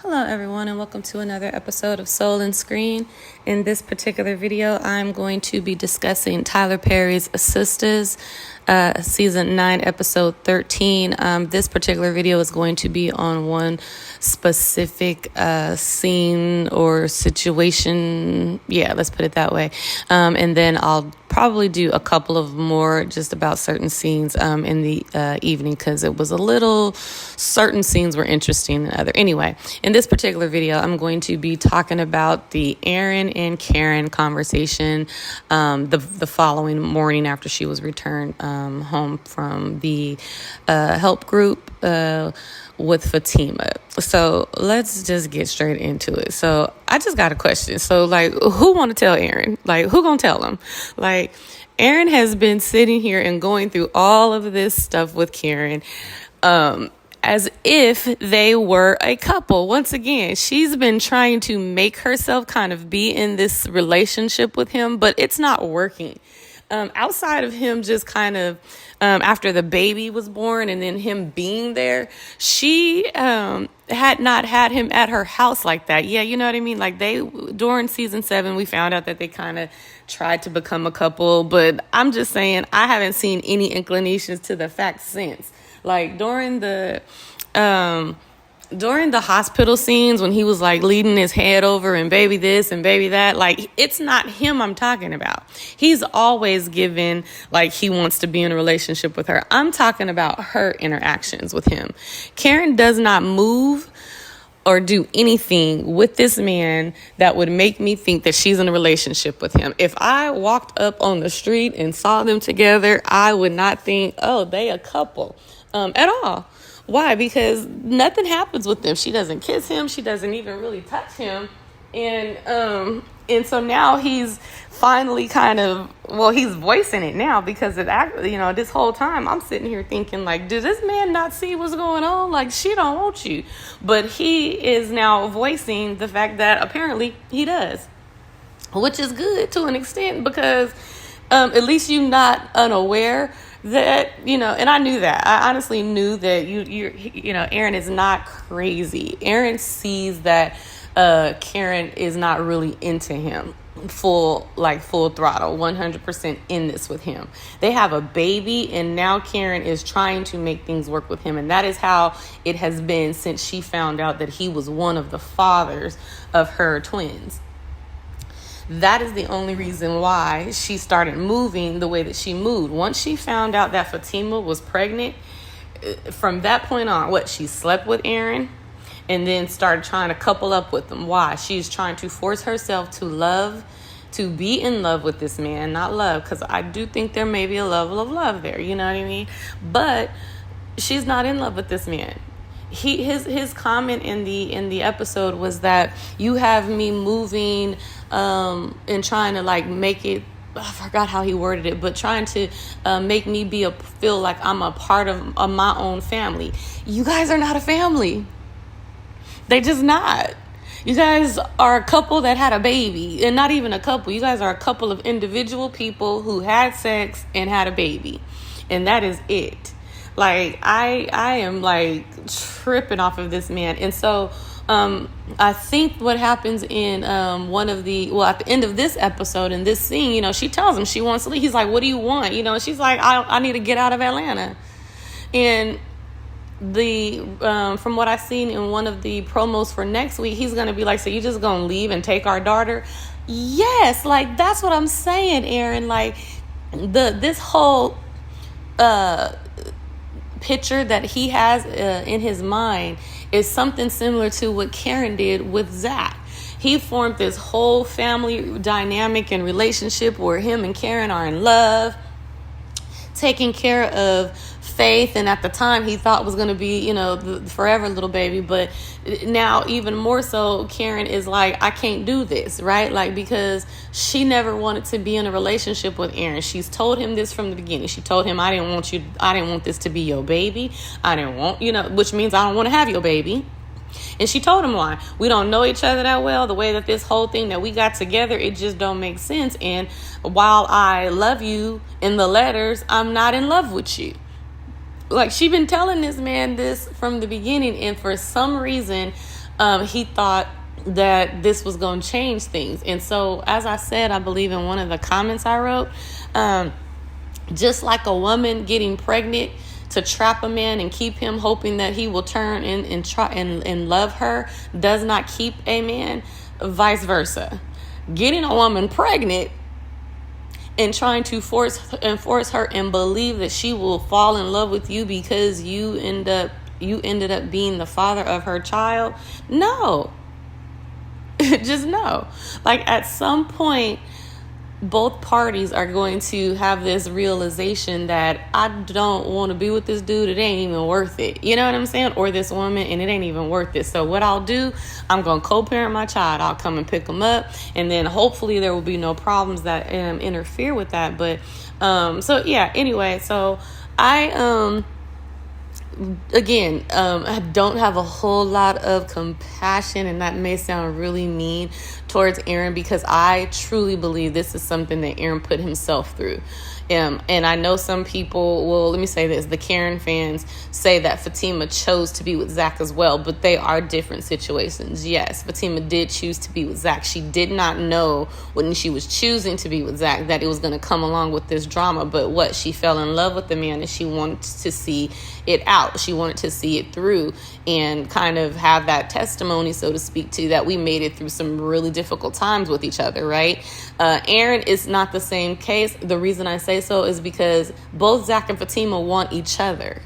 Hello everyone and welcome to another episode of Soul and Screen. In this particular video, I'm going to be discussing Tyler Perry's Sistas, season 9, episode 13. This particular video is going to be on one specific scene or situation. Yeah, let's put it that way. And then I'll probably do a couple of more just about certain scenes in the evening, because it was certain scenes were interesting than other. Anyway, in this particular video, I'm going to be talking about the Aaron and Karen conversation the following morning after she was returned home from the help group with Fatima. So let's just get straight into it. So I just got a question. So who want to tell Aaron? Who gonna tell him? Aaron has been sitting here and going through all of this stuff with Karen, as if they were a couple. Once again, she's been trying to make herself kind of be in this relationship with him, but it's not working. Outside of him just kind of, after the baby was born and then him being there, she had not had him at her house like that. Yeah, you know what I mean? During season 7, we found out that they kind of tried to become a couple, but I'm just saying, I haven't seen any inclinations to the fact since. During the hospital scenes when he was leading his head over and baby this and baby that, it's not him I'm talking about. He's always given he wants to be in a relationship with her. I'm talking about her interactions with him. Karen does not move or do anything with this man that would make me think that she's in a relationship with him. If I walked up on the street and saw them together, I would not think, oh, they a couple at all. Why? Because nothing happens with them. She doesn't kiss him. She doesn't even really touch him. And so now he's finally he's voicing it now, because this whole time I'm sitting here thinking does this man not see what's going on? She don't want you. But he is now voicing the fact that apparently he does, which is good to an extent, because at least you're not unaware that, and I knew that. I honestly knew that Aaron is not crazy. Aaron sees that Karen is not really into him full throttle, 100% in this with him. They have a baby, and now Karen is trying to make things work with him, and that is how it has been since she found out that he was one of the fathers of her twins. That is the only reason why she started moving the way that she moved. Once she found out that Fatima was pregnant, from that point on, she slept with Aaron and then started trying to couple up with him. Why? She's trying to force herself to be in love with this man, not love, because I do think there may be a level of love there, you know what I mean? But she's not in love with this man. His comment in the episode was that you have me moving and trying to make it, I forgot how he worded it, but trying to make me feel like I'm a part of my own family. You guys are not a family. They just not. You guys are a couple that had a baby, and not even a couple. You guys are a couple of individual people who had sex and had a baby, and that is it. I am tripping off of this man. And so I think what happens in at the end of this episode, in this scene, she tells him she wants to leave. He's like, what do you want? And she's like, I need to get out of Atlanta. And from what I've seen in one of the promos for next week, he's going to be like, so you just going to leave and take our daughter? Yes. That's what I'm saying, Aaron. This whole picture that he has in his mind is something similar to what Karen did with Zach. He formed this whole family dynamic and relationship where him and Karen are in love, taking care of Faith, and at the time he thought was going to be, the forever little baby, but now even more so, Karen is like, I can't do this, right? Because she never wanted to be in a relationship with Aaron. She's told him this from the beginning. She told him, I didn't want this to be your baby. I didn't want, which means I don't want to have your baby. And she told him why. We don't know each other that well. The way that this whole thing that we got together, it just don't make sense. And while I love you in the letters, I'm not in love with you. She been telling this man this from the beginning, and for some reason he thought that this was going to change things. And so, as I said, I believe in one of the comments I wrote, just like a woman getting pregnant to trap a man and keep him hoping that he will turn and try and love her does not keep a man, vice versa. Getting a woman pregnant and trying to force her and believe that she will fall in love with you because you ended up being the father of her child. No. Just no. Like, at some point, both parties are going to have this realization that I don't want to be with this dude. It ain't even worth it. You know what I'm saying? Or this woman, and it ain't even worth it. So what I'll do, I'm going to co-parent my child. I'll come and pick him up, and then hopefully there will be no problems that interfere with that. But so yeah, anyway, so I I don't have a whole lot of compassion, and that may sound really mean towards Aaron, because I truly believe this is something that Aaron put himself through. And I know some people, well, let me say this, the Karen fans say that Fatima chose to be with Zach as well, but they are different situations. Yes, Fatima did choose to be with Zach. She did not know when she was choosing to be with Zach that it was going to come along with this drama, but she fell in love with the man, and she wanted to see it out. She wanted to see it through and kind of have that testimony, so to speak, too, that we made it through some really difficult times with each other, right? Aaron is not the same case. The reason I say so is because both Zach and Fatima want each other.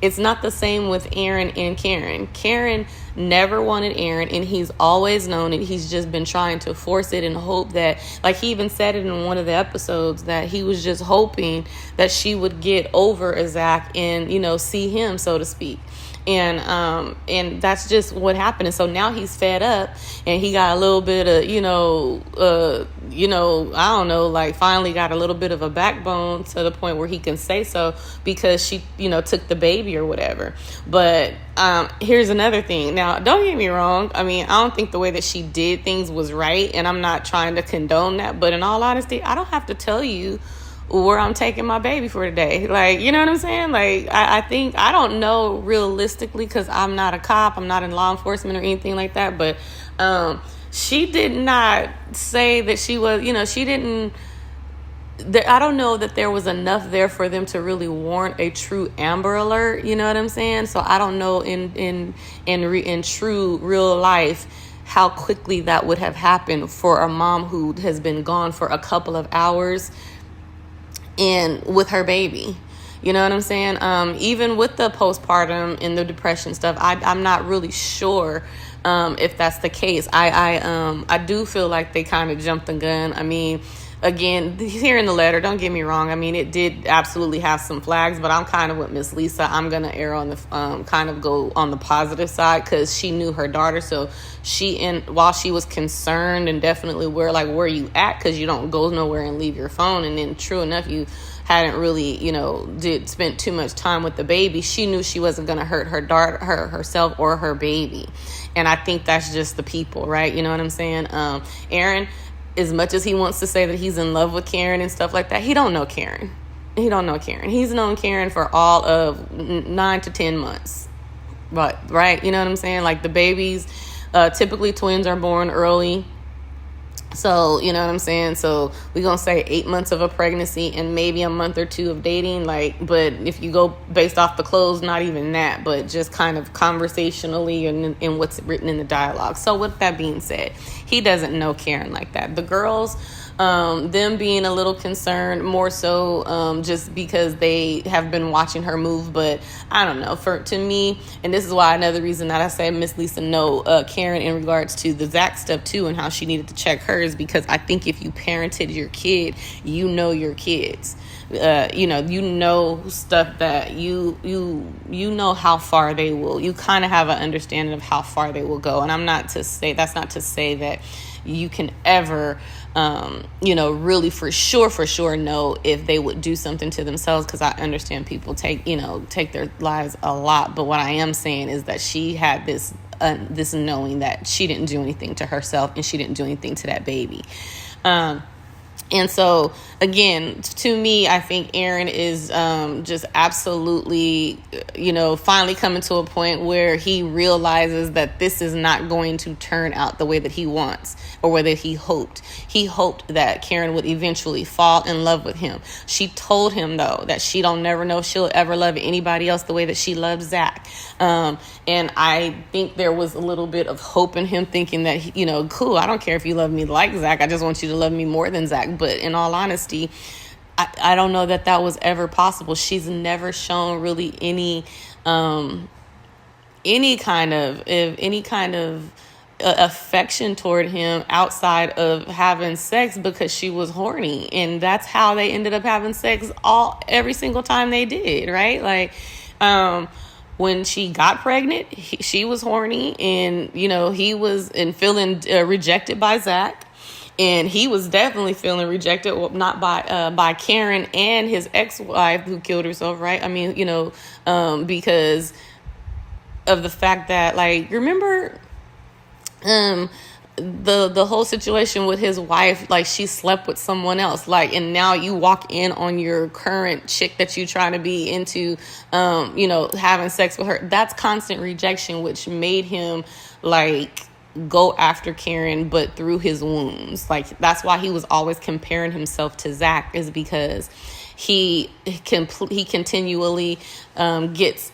It's not the same with Aaron and Karen. Karen never wanted Aaron, and he's always known it. He's just been trying to force it and hope that, like he even said it in one of the episodes, that he was just hoping that she would get over Zach and, see him, so to speak. And that's just what happened. And so now he's fed up, and he got a little bit of, I don't know, like finally got a little bit of a backbone to the point where he can say so, because she, took the baby or whatever. But here's another thing. Now, don't get me wrong. I mean, I don't think the way that she did things was right, and I'm not trying to condone that. But in all honesty, I don't have to tell you where I'm taking my baby for today. Like, you know what I'm saying? Like, I think, I don't know realistically, because I'm not a cop, I'm not in law enforcement or anything like that, but she did not say that she was, she didn't, I don't know that there was enough there for them to really warrant a true Amber Alert, you know what I'm saying? So I don't know in true real life how quickly that would have happened for a mom who has been gone for a couple of hours and with her baby. You know what I'm saying? Even with the postpartum and the depression stuff, I'm not really sure if that's the case. I do feel like they kind of jumped the gun. I mean, again, here in the letter, don't get me wrong. I mean, it did absolutely have some flags, but I'm kind of with Miss Lisa. I'm going to err on the, kind of go on the positive side, because she knew her daughter. So while she was concerned and definitely where you at? Because you don't go nowhere and leave your phone. And then true enough, you hadn't really, spent too much time with the baby. She knew she wasn't going to hurt her daughter, herself or her baby. And I think that's just the people, right? You know what I'm saying? Aaron, as much as he wants to say that he's in love with Karen and stuff like that, he don't know Karen. He's known Karen for all of 9 to 10 months. But, right? You know what I'm saying? Like, the babies, typically twins are born early. So, you know what I'm saying? So we're going to say 8 months of a pregnancy and maybe a month or two of dating. But if you go based off the clothes, not even that, but just kind of conversationally and in what's written in the dialogue. So with that being said, he doesn't know Karen like that. The girls, them being a little concerned more so just because they have been watching her move. But I don't know, to me, and this is why another reason that I say Miss Lisa know Karen in regards to the Zach stuff too, and how she needed to check hers, because I think if you parented your kid, you know your kids. You know stuff that you know how far they will. You kind of have an understanding of how far they will go. And that's not to say that you can ever really for sure know if they would do something to themselves, because I understand people take their lives a lot. But what I am saying is that she had this knowing that she didn't do anything to herself and she didn't do anything to that baby. And so, again, to me, I think Aaron is just absolutely, finally coming to a point where he realizes that this is not going to turn out the way that he wants or way that he hoped. He hoped that Karen would eventually fall in love with him. She told him, though, that she don't never know if she'll ever love anybody else the way that she loves Zach. And I think there was a little bit of hope in him thinking that, cool, I don't care if you love me like Zach. I just want you to love me more than Zach. But in all honesty, I don't know that was ever possible. She's never shown really any kind of affection toward him outside of having sex because she was horny, and that's how they ended up having sex every single time they did, right? Like, when she got pregnant, she was horny, and he was feeling rejected by Zach. And he was definitely feeling rejected, well, not by Karen and his ex-wife who killed herself, right? I mean, because of the fact that, like, remember the whole situation with his wife, like, she slept with someone else, like, and now you walk in on your current chick that you trying to be into, having sex with her. That's constant rejection, which made him, like, go after Karen, but through his wounds. Like, that's why he was always comparing himself to Zach, is because he continually gets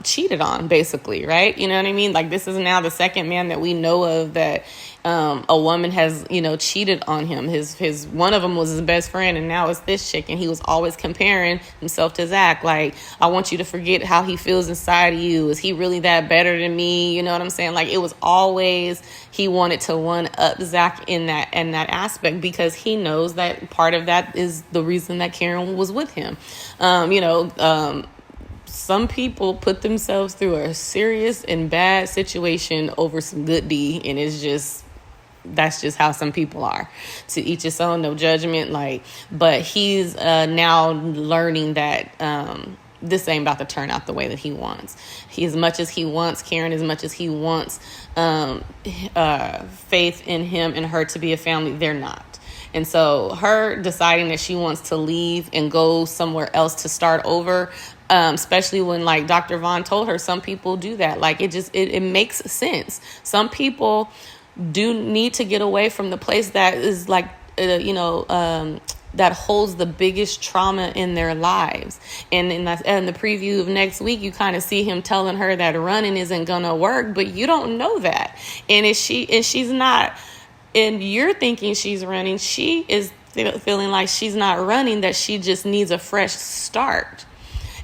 cheated on, basically, right? You know what I mean? Like, this is now the second man that we know of that a woman has, cheated on him. His one of them was his best friend, and now it's this chick, and he was always comparing himself to Zach. Like, I want you to forget how he feels inside of you. Is he really that better than me? You know what I'm saying? Like, it was always, he wanted to one up Zach in that aspect, because he knows that part of that is the reason that Karen was with him. Some people put themselves through a serious and bad situation over some good deed, and that's just how some people are. To each his own, no judgment. Like, but he's now learning that this ain't about to turn out the way that he wants. As much as he wants Karen, as much as he wants faith in him and her to be a family, they're not. And so her deciding that she wants to leave and go somewhere else to start over, especially when, like, Dr. Vaughn told her, some people do that. Like, it makes sense. Some people do need to get away from the place that is, like, that holds the biggest trauma in their lives. And in the preview of next week, you kind of see him telling her that running isn't gonna work, but you don't know that. And she's not, and you're thinking she's running, she is feeling like she's not running, that she just needs a fresh start.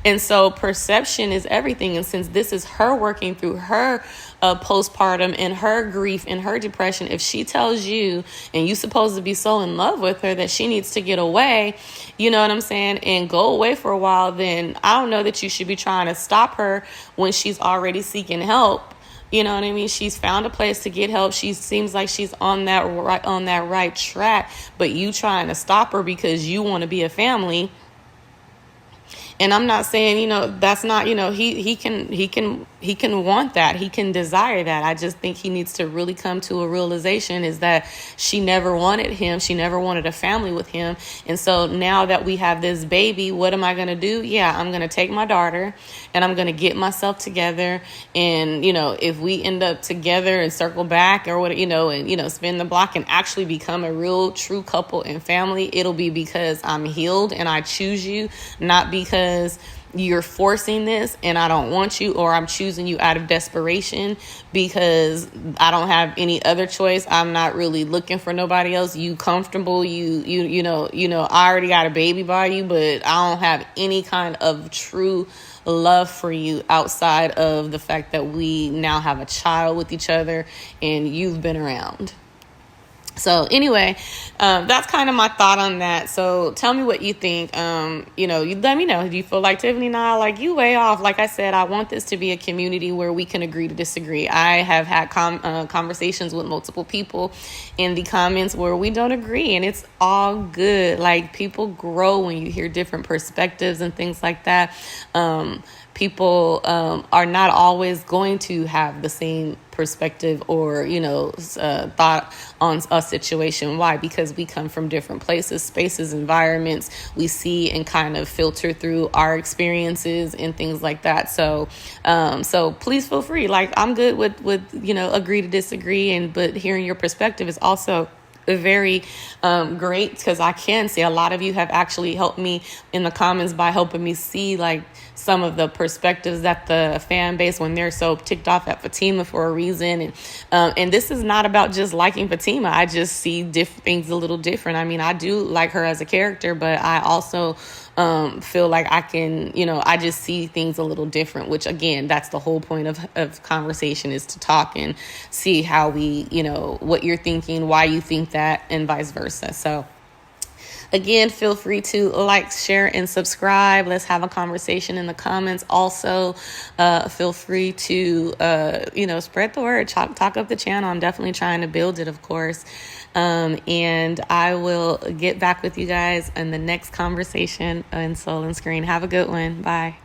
And so perception is everything. And since this is her working through her postpartum and her grief and her depression, if she tells you, and you supposed to be so in love with her, that she needs to get away, you know what I'm saying, and go away for a while, then I don't know that you should be trying to stop her when she's already seeking help. You know what I mean? She's found a place to get help. She seems like she's on that right track, but you trying to stop her because you want to be a family. And I'm not saying, that's not, he can want that. He can desire that. I just think he needs to really come to a realization is that she never wanted him. She never wanted a family with him. And so now that we have this baby, what am I going to do? Yeah, I'm going to take my daughter and I'm going to get myself together. And, if we end up together and circle back or what, and, spin the block and actually become a real true couple and family, it'll be because I'm healed and I choose you, not because you're forcing this and I don't want you, or I'm choosing you out of desperation because I don't have any other choice. I'm not really looking for nobody else. You comfortable, I already got a baby by you, but I don't have any kind of true love for you outside of the fact that we now have a child with each other and you've been around. So anyway, that's kind of my thought on that. So tell me what you think. You let me know. Do you feel like Tiffany and I, like, you way off? Like I said, I want this to be a community where we can agree to disagree. I have had conversations with multiple people in the comments where we don't agree, and it's all good. Like, people grow when you hear different perspectives and things like that. people are not always going to have the same perspective or thought on a situation. Why? Because we come from different places, spaces, environments. We see and kind of filter through our experiences and things like that. So please feel free. Like, I'm good with agree to disagree, but hearing your perspective is also very great, because I can see a lot of you have actually helped me in the comments by helping me see like some of the perspectives that the fan base, when they're so ticked off at Fatima for a reason. And this is not about just liking Fatima. I just see things a little different. I mean, I do like her as a character, but I also feel like I can, I just see things a little different, which again, that's the whole point of conversation, is to talk and see how we, what you're thinking, why you think that, and vice versa. So again, feel free to like, share, and subscribe. Let's have a conversation in the comments. Also, feel free to, spread the word, talk up the channel. I'm definitely trying to build it, of course. And I will get back with you guys in the next conversation in Soul and Screen. Have a good one. Bye.